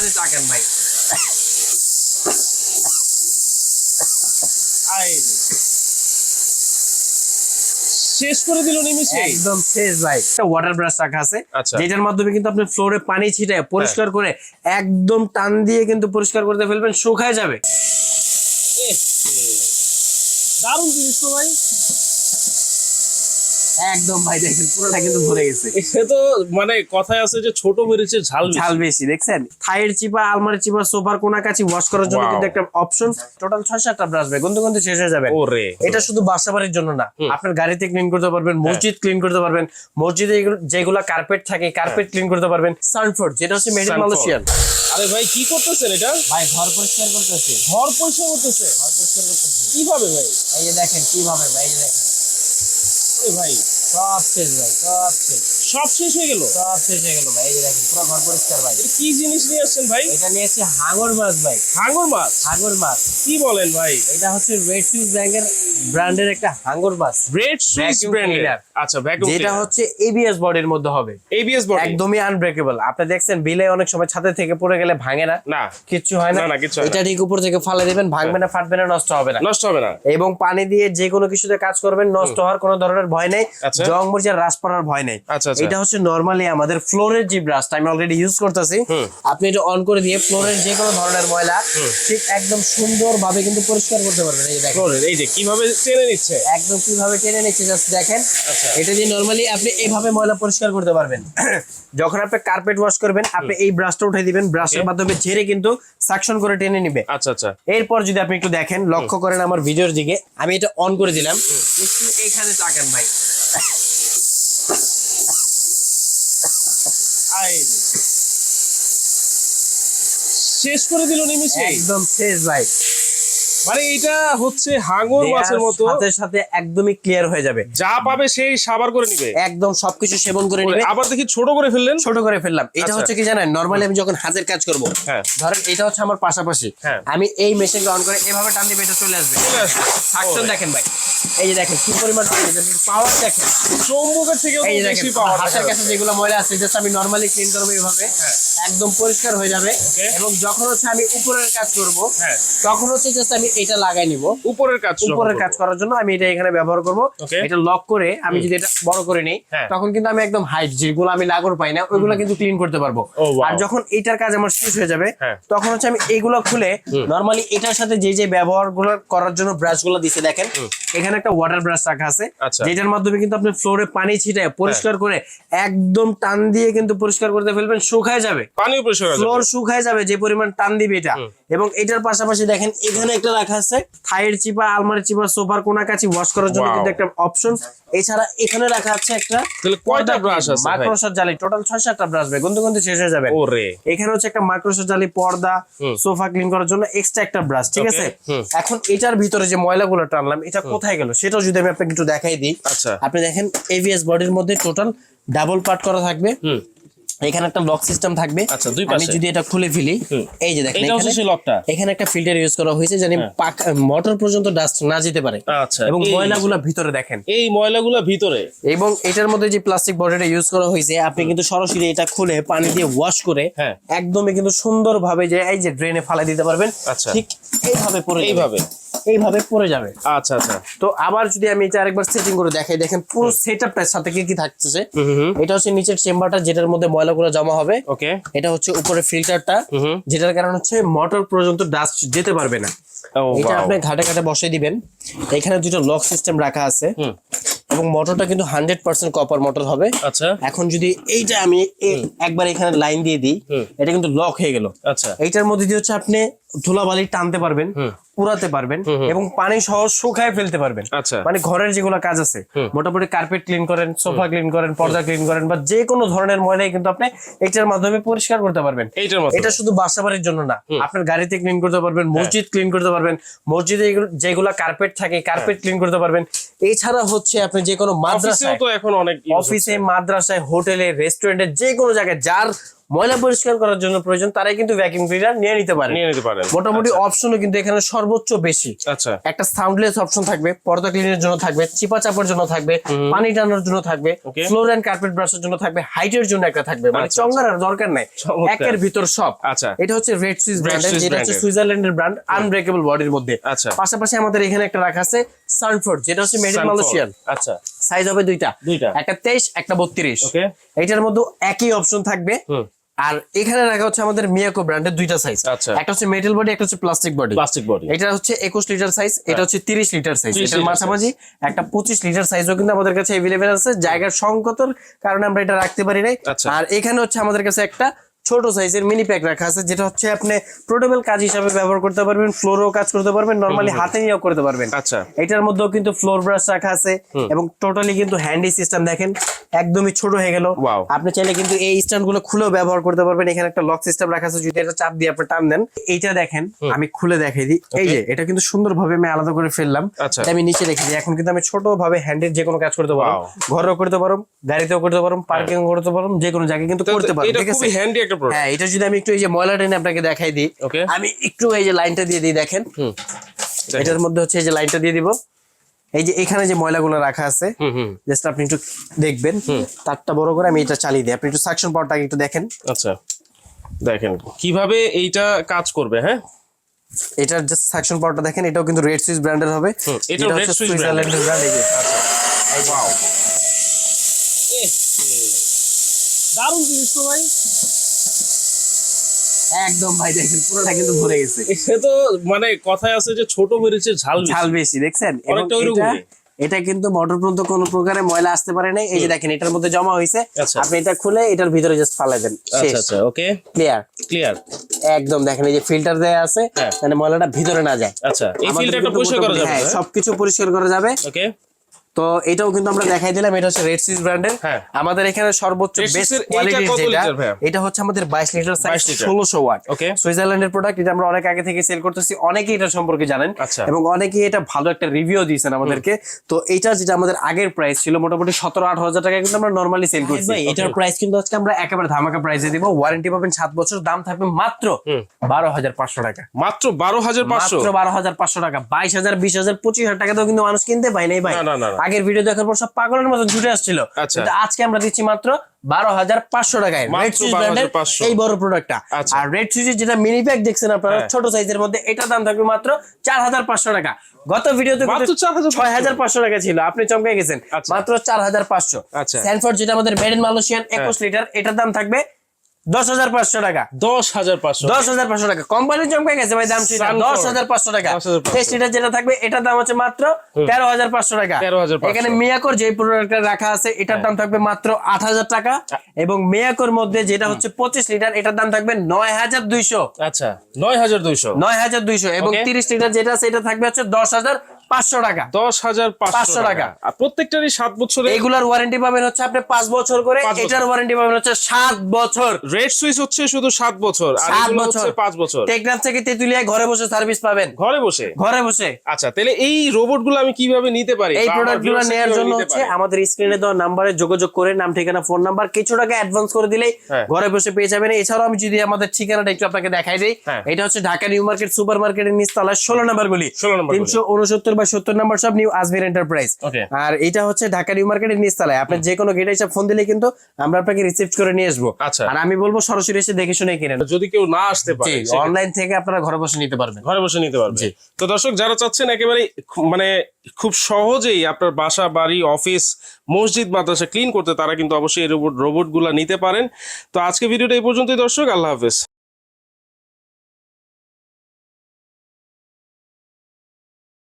এখানে তাকান ভাই। শেষ করে দিল নিমিশে, একদম শেষ ভাই। একটা ওয়াটার ব্রাশ রাখা আছে, আচ্ছা। যেটার মাধ্যমে কিন্তু আপনি ফ্লোরে পানি ছিটায় পরিষ্কার করে একদম টান দিয়ে কিন্তু পরিষ্কার করতে ফেলবেন, শুকায় যাবে। দারুণ জিনিস তো ভাই। একদম ভাই, দেখেন পুরোটা কিন্তু ভরে গেছে। সে তো মানে কথায় আছে যে ছোট মরিচের ঝাল ঝাল বেশি। দেখছেন থাইয়ের চিপা, আলমারি চিপা, সোফার কোনা কাছি ওয়াশ করার জন্য কিন্তু একটা অপশন। টোটাল 6-7টা ব্রাশ ভাই, গুনতে গুনতে শেষ হয়ে যাবে। এটা শুধু বাসাবাড়ির জন্য না, আপনার গাড়িতে ক্লিন করতে পারবেন, মসজিদ ক্লিন করতে পারবেন, মসজিদে যেগুলা কার্পেট থাকে কার্পেট ক্লিন করতে পারবেন। সানফোর্ড, যেটা হচ্ছে মেড ইন মালয়েশিয়ান। আরে ভাই কি করতেছেন এটা? ভাই ঘর পরিষ্কার করতেছে। ঘর পরিষ্কার করতেছে? ঘর পরিষ্কার করতেছে কিভাবে ভাই? এই যে দেখেন কিভাবে ভাই, এই যে দেখেন ভাই সব শেষ ভাই, সব শেষ। সব শেষ হয়ে গেল? সব শেষ হয়ে গেল ভাই। এই যে দেখেন পুরো ঘর পরিষ্কার ভাই। এটা কি জিনিস নিয়ে আসছেন ভাই? এটা নিয়েছে হাঙর মাছ ভাই। হাঙর মাছ? হাঙর মাছ। কি বলেন ভাই? এটা হচ্ছে রেড সুইস ব্র্যান্ডের একটা হাঙর মাছ। রেড সুইস ব্র্যান্ডের? আচ্ছা, ভ্যাকুয়াম যেটা হচ্ছে এবিএস বডির মধ্যে হবে। এবিএস বডি একদমই আনব্রেকেবল। আপনি দেখছেন বিলে অনেক সময় ছাদে থেকে পড়ে গেলে ভাঙে না, না কিচ্ছু হয় না। না, কিচ্ছু হয় না। এটা ঠিক উপর থেকে ফালে দিবেন, ভাঙবে না, ফাটবে না, নষ্ট হবে না। নষ্ট হবে না। এবং পানি দিয়ে যে কোনো কিছুতে কাজ করবেন, নষ্ট হওয়ার কোনো ধরনের ভয় নেই, আচ্ছা। জং মরিচের রাস পড়ার ভয় নেই। আচ্ছা, আচ্ছা। এটা হচ্ছে নরমালি আমাদের ফ্লোরের যে ব্রাশটা আমি অলরেডি ইউজ করতেছি, আপনি এটা অন করে দিয়ে ফ্লোরের যে কোনো ধরনের ময়লা ঠিক একদম সুন্দরভাবে কিন্তু পরিষ্কার করতে পারবেন। এই যে দেখেন ফ্লোরের এই যে কিভাবে টেনে নিচ্ছে, একদম কিভাবে টেনে নিচ্ছে, জাস্ট দেখেন। আচ্ছা। এটা দিয়ে নরমালি আপনি এইভাবে ময়লা পরিষ্কার করতে পারবেন। যখন আপনি কার্পেট ওয়াশ করবেন, আপনি এই ব্রাশটা উঠাই দিবেন, ব্রাশের মাধ্যমে ঝেড়ে কিন্তু সাকশন করে টেনে নিবে। আচ্ছা আচ্ছা। এরপর যদি আপনি একটু দেখেন, লক্ষ্য করেন আমার ভিডিওর দিকে, আমি এটা অন করে দিলাম, একটু এখানে তাকান ভাই। শেষ করে দিল নিমিশে, একদম শেষ ভাই। মানে এটা হচ্ছে হাঙর মাছের মতো, সাথে সাথে একদমই ক্লিয়ার হয়ে যাবে। যা পাবে সেই সাবার করে নিবে, একদম সবকিছু সেবন করে নিবে। আবার দেখি ছোট করে ফেললেন। ছোট করে ফেললাম। এটা আচ্ছা। হচ্ছে কি জানেন, নরমালি আমি যখন হাতের কাজ করব, হ্যাঁ। ধরেন এটা হচ্ছে আমার পাশাপাশি, হ্যাঁ। আমি এই মেশিনকে অন করে এভাবে টান দিবে, এটা চলে আসবে। সাকশন দেখেন ভাই, এই যে দেখেন কি পরিমাণ পাওয়ার দেখেন, চৌম্বকের থেকেও এই যে বেশি দেখেন পাওয়ার। হাতের কাছে যেগুলো ময়লা আছে, জাস্ট আমি নরমালি ক্লিন করব এইভাবে, একদম পরিষ্কার হয়ে যাবে। এবং যখন হচ্ছে আমি উপরের কাজ করব, হ্যাঁ, তখন হচ্ছে জাস্ট আমি এটা লাগাই নিব। উপরের কাজ, উপরের কাজ করার জন্য আমি এটা এখানে ব্যবহার করব। এটা লক করে আমি যদি এটা বড় করে নেই, তখন কিন্তু আমি একদম হাইট যেগুলো আমি লাগর পাই না ওইগুলো কিন্তু ক্লিন করতে পারবো। আর যখন এটার কাজ আমার শেষ হয়ে যাবে, তখন হচ্ছে আমি এইগুলো খুলে নরমালি এটার সাথে যে যে ব্যবহার গুলো করার জন্য ব্রাশ গুলো দিতে দেখেন, এখানে একটা ওয়াটার ব্রাশ রাখা আছে, যেটার মাধ্যমে কিন্তু আপনি ফ্লোরে পানি ছিটায় পরিষ্কার করে একদম টান দিয়ে কিন্তু পরিষ্কার করতে ফেলবেন, শুকায় যাবে, পানিও পরিষ্কার হবে, ফ্লোর শুকায় যাবে যে পরিমাণ টান দিবে এটা। এবং এটার পাশাপাশি দেখেন এখানে একটা রাখা আছে থাইয়ের চিপা, আলমারি চিপা, সোফার কোনা কাছি ওয়াশ করার জন্য কিন্তু একটা অপশন। এছাড়া এখানে রাখা আছে একটা, তাহলে কয়টা ব্রাশ আছে ভাই? মাইক্রোসফট জালি, টোটাল 6-7টা ব্রাশ ভাই, গুনতে গুনতে শেষ হয়ে যাবে। ওরে, এখানে হচ্ছে একটা মাইক্রোসফট জালি, পর্দা, সোফা ক্লিন করার জন্য এক্সট্রা একটা ব্রাশ, ঠিক আছে। এখন এটার ভিতরে যে ময়লাগুলো টানলাম, এটা কোথায় গেল সেটাও যদি আমি আপনাকে একটু দেখাই দিই। আচ্ছা। আপনি দেখেন এবিএস বডির মধ্যে টোটাল ডাবল পার্ট করা থাকবে, এখানে একটা লক সিস্টেম থাকবে। আচ্ছা, দুই পাশে। আমি যদি এটা খুলে ফেলি, এই যে দেখেন এটা হচ্ছে সেই লকটা। এখানে একটা ফিল্টার ইউজ করা হয়েছে যেন মোটর পর্যন্ত ডাস্ট না যেতে পারে। আচ্ছা। এবং ময়লাগুলো ভিতরে দেখেন, এই ময়লাগুলো ভিতরে। এবং এটার মধ্যে যে প্লাস্টিক বডিটা ইউজ করা হয়েছে, আপনি কিন্তু সরাসরি এটা খুলে পানি দিয়ে ওয়াশ করে একদমই কিন্তু সুন্দরভাবে যে এই যে ড্রেনে ফালাই দিতে পারবেন। আচ্ছা। ঠিক এইভাবে পড়ে যাবে, এইভাবে পড়ে যাবে। আচ্ছা আচ্ছা। তো আবার যদি আমি এটা আরেকবার সেটিং করে দেখাই, দেখেন পুরো সেটআপটার সাথে কি কি থাকতেছে। এটা হচ্ছে নিচের চেম্বারটা, যেটার মধ্যে ময়লাগুলো জমা হবে। ওকে। এটা হচ্ছে উপরে ফিল্টারটা, যেটার কারণ হচ্ছে মোটর পর্যন্ত ডাস্ট যেতে পারবে না। এটা আপনি ঘাটে ঘাটে বসিয়ে দিবেন। এখানে দুটো লক সিস্টেম রাখা আছে, এবং মোটরটা কিন্তু 100% কপার মোটর হবে। আচ্ছা। এখন যদি এইটা আমি একবার এখানে লাইন দিয়ে দিই, এটা কিন্তু লক হয়ে গেল। আচ্ছা। এইটার মধ্যে দিয়ে হচ্ছে আপনি ধুলাবালি টানতে পারবেন, পুরাতে পারবেন, এবং পানি সহ শুকায় ফেলতে পারবেন। আচ্ছা। মানে ঘরের যেগুলো কাজ আছে, মোটামুটি কার্পেট ক্লিন করেন, সোফা ক্লিন করেন, পর্দা ক্লিন করেন, বা যে কোনো ধরনের ময়লাই কিন্তু আপনি এটার মাধ্যমে পরিষ্কার করতে পারবেন। এটা শুধু বাসাবাড়ির জন্য না, আপনার গাড়িতে ক্লিন করতে পারবেন, মসজিদ ক্লিন করতে পারবেন, মসজিদে যেগুলা কার্পেট থাকে কার্পেট ক্লিন করতে পারবেন। এছাড়া হচ্ছে আপনি যে কোনো মাদ্রাসায়, তো এখন অনেক অফিসে, মাদ্রাসায়, হোটেলে, রেস্টুরেন্টে, যে কোনো জায়গায় যার ময়লা পরিষ্কার করার জন্য প্রয়োজন তারাই কিন্তু ভ্যাকুয়াম ক্লিনার নিয়ে নিতে পারে। মোটামুটি অপশনও কিন্তু এখানে সর্বোচ্চ বেশি। আচ্ছা, একটা সাউন্ডলেস অপশন থাকবে, পর্দা ক্লিনের জন্য থাকবে, চিপা চাপার জন্য থাকবে, পানি টানার জন্য থাকবে, ফ্লোর এন্ড কার্পেট ব্রাশের জন্য থাকবে, হাইটের জন্য একটা থাকবে, মানে চঙ্গার আর দরকার নাই, একের ভিতর সব। আচ্ছা, এটা হচ্ছে রেড সুইস ব্র্যান্ডের, যেটা হচ্ছে সুইজারল্যান্ডের ব্র্যান্ড, আনব্রেকেবল বডির মধ্যে। আচ্ছা, পাশাপাশি আমাদের এখানে একটা রাখা আছে সানফোর্ড, যেটা হচ্ছে মেড ইন মালয়েশিয়ান। আচ্ছা, সাইজ হবে দুইটা, একটা 23 একটা 32। ওকে, এটার মধ্যে একই অপশন থাকবে। আর এখানে রাখা হচ্ছে আমাদের মিয়াকো ব্র্যান্ডের দুইটা সাইজ, একটা হচ্ছে মেটাল বডি, একটা হচ্ছে প্লাস্টিক বডি। এটা হচ্ছে 21 লিটার সাইজ, এটা হচ্ছে 30 লিটার সাইজ। এটার মাঝামাঝি একটা 25 লিটার সাইজও কিন্তু আমাদের কাছে अवेलेबल আছে। জায়গার সংকটের কারণে আমরা এটা রাখতে পারি নাই। আর এখানে হচ্ছে আমাদের কাছে একটা ছোট সাইজের মিনি প্যাক রাখা আছে, যেটা হচ্ছে আপনি পোর্টেবল কাজ হিসাবে ব্যবহার করতে পারবেন, ফ্লোরও কাজ করতে পারবেন, নরমালি হাতে নিয়েও করতে পারবেন। আচ্ছা, এটার মধ্যেও কিন্তু ফ্লোর ব্রাশ রাখা আছে এবং টোটালি কিন্তু হ্যান্ডি সিস্টেম। দেখেন একদমই ছোট হয়ে গেল। আপনি চাইলে কিন্তু এই স্ট্যান্ড গুলো খুলেও ব্যবহার করতে পারবেন। এখানে একটা লক সিস্টেম রাখা আছে, যদি এটা চাপ দিয়ে আপনি টান দেন। এইটা দেখেন, আমি খুলে দেখাই দিই। এই যে এটা কিন্তু সুন্দরভাবে আমি আলাদা করে ফেললাম, এটা আমি নিচে রেখে দিই। এখন কিন্তু আমি ছোট ভাবে হ্যান্ডের যে কোনো কাজ করতে পারবো, ঘরেও করতে পারবো, গাড়িতেও করতে পারবো, পার্কিং করতে পারবো, যে কোনো জায়গায় কিন্তু করতে পারবো। ঠিক আছে, হ্যাঁ। এটা যদি আমি একটু এই যে ময়লা টেনে আপনাকে দেখাই দিই, আমি একটু এই যে লাইনটা দিয়ে দিই, দেখেন এটার মধ্যে হচ্ছে এই যে লাইনটা দিয়ে দিব। এই যে এখানে যে ময়লাগুলো রাখা আছে, জাস্ট আপনি একটু দেখবেন, তারটা বড় করে আমি এটা চালিয়ে দিই। আপনি একটু সাকশন পাওয়ারটাকে একটু দেখেন। আচ্ছা, দেখেন কিভাবে এইটা কাজ করবে। হ্যাঁ, এটার জাস্ট সাকশন পাওয়ারটা দেখেন। এটাও কিন্তু রেড সুইস ব্র্যান্ডের হবে, এটা রেড সুইস সুইজারল্যান্ডের ব্র্যান্ড। এই যে ওয়াও, দারুণ জিনিস তো ভাই, একদম ভাই। দেখেন পুরোটা কিন্তু ভরে গেছে। সে তো মানে কথায় আছে যে ছোট মরিচের ঝাল বেশি, দেখছেন? এটা কিন্তু মোটর পর্যন্ত কোনো প্রকারে ময়লা আসতে পারে না। এই যে দেখেন এটার মধ্যে জমা হয়েছে, আপনি এটা খুলে এটার ভিতরে জাস্ট ফালাই দেন। আচ্ছা, ওকে, ক্লিয়ার একদম। দেখেন এই যে ফিল্টার দেয়া আছে, মানে ময়লাটা ভিতরে না যায়। আচ্ছা, এই ফিল্টারটা পরিষ্কার করা যাবে, সবকিছু পরিষ্কার করা যাবে। ওকে, তো এটাও কিন্তু আমরা দেখাই দিলাম। এটা হচ্ছে রেড সুইস ব্র্যান্ডের। আমাদের এখানে সর্বোচ্চ বেস্ট কোয়ালিটির যেটা, এটা হচ্ছে আমাদের 22 লিটার সাইজ, 1600 ওয়াট, সুইজারল্যান্ডের প্রোডাক্ট। এটা আমরা অনেক আগে থেকে সেল করতেছি, অনেকেই এটা সম্পর্কে জানেন এবং অনেকেই এটা ভালো একটা রিভিউ দিয়েছেন আমাদেরকে। তো এটা যেটা আমাদের আগের প্রাইস ছিল মোটামুটি 17-18 হাজার টাকা, কিন্তু আমরা নরমালি সেল করছি। এটার প্রাইস কিন্তু আজকে আমরা একেবারে ধামাকা প্রাইসে দিব। ওয়ারেন্টি পাবেন 7 বছর, দাম থাকবে মাত্র 12,500 টাকা। মাত্র 12,500 টাকা। 22,000, 20,000, 25,000 টাকা কিন্তু মানুষ কিনতে পায় নাই ভাই। আগের ভিডিও দেখার পর সব পাগলের মতো ছুটে আসছিল, কিন্তু আজকে আমরা দিচ্ছি মাত্র 12,500 টাকায় রেড সুইস ব্র্যান্ডের এই বড় প্রোডাক্টটা। আর রেড সুইসের যেটা মিনি প্যাক দেখছেন আপনারা ছোট সাইজের মধ্যে, এটা দাম থাকবে মাত্র 4,500 টাকা। গত ভিডিওতে 6,500 টাকা ছিল, আপনি চমকে গেছেন। মাত্র 4,500। স্যানফোর্ড যেটা আমাদের মেড ইন মালয়েশিয়ান 21 লিটার, এটার দাম থাকবে 10,500 টাকা। 10,500 টাকা। কোম্পানি চমকে গেছে ভাই, দাম ছিল 10,500 টাকা। 23 লিটার যেটা থাকবে এটার দাম হচ্ছে মাত্র 13,500 টাকা। এখানে মিয়াকোর যে প্রোডাক্টটা রাখা আছে এটার দাম থাকবে মাত্র 8,000 টাকা, এবং মিয়াকোর মধ্যে যেটা হচ্ছে 25 লিটার, এটার দাম থাকবে 9,200। আচ্ছা, 9,200। এবং 30 লিটার যেটা আছে এটা থাকবে হচ্ছে 10,500 টাকা। 10,500 টাকা। আর প্রত্যেকটারই 7 বছরের। এগুলার ওয়ারেন্টি পাবেন হচ্ছে আপনি 5 বছর করে, এটার ওয়ারেন্টি পাবেন হচ্ছে 7 বছর। রেড সুইস হচ্ছে শুধু 7 বছর, আর এগুলো হচ্ছে 5 বছর। টেকনাফ থেকে তেতুলিয়ায় ঘরে বসে সার্ভিস পাবেন। ঘরে বসে। আচ্ছা, তাহলে এই রোবটগুলো আমি কিভাবে নিতে পারি? এই প্রোডাক্টগুলো নেওয়ার জন্য হচ্ছে আমাদের স্ক্রিনে দেওয়া নম্বরে যোগাযোগ করে নাম, ঠিকানা, ফোন নাম্বার, কিছু টাকা অ্যাডভান্স করে দিলেই ঘরে বসে পেয়ে যাবেন। এছাড়াও আমি যদি আমাদের ঠিকানাটা একটু আপনাকে দেখাই দিই, এটা হচ্ছে ঢাকা নিউ মার্কেট সুপার মার্কেটের নিচতলা 16 নম্বর গলি, 369 বা 70 নম্বর সব নিউ আজমির এন্টারপ্রাইজ। আর এটা হচ্ছে ঢাকা নিউ মার্কেটের নিচতলায়। আপনি যে কোনো গেটে এসে ফোন দিলে কিন্তু আমরা আপনাকে রিসিভ করে নিয়ে আসবো। আর আমি বলবো সরাসরি এসে দেখে শুনে কিনেন। যদি কেউ না আসতে পারে, অনলাইন থেকে আপনারা ঘরে বসে নিতে পারবেন। তো দর্শক যারা চাচ্ছেন একেবারে মানে খুব সহজেই আপনার বাসা, বাড়ি, অফিস, মসজিদ, মাদ্রাসা ক্লিন করতে, তারা কিন্তু অবশ্যই এই রোবট গুলা নিতে পারেন। তো আজকে ভিডিওটা এই পর্যন্তই দর্শক, আল্লাহ হাফেজ।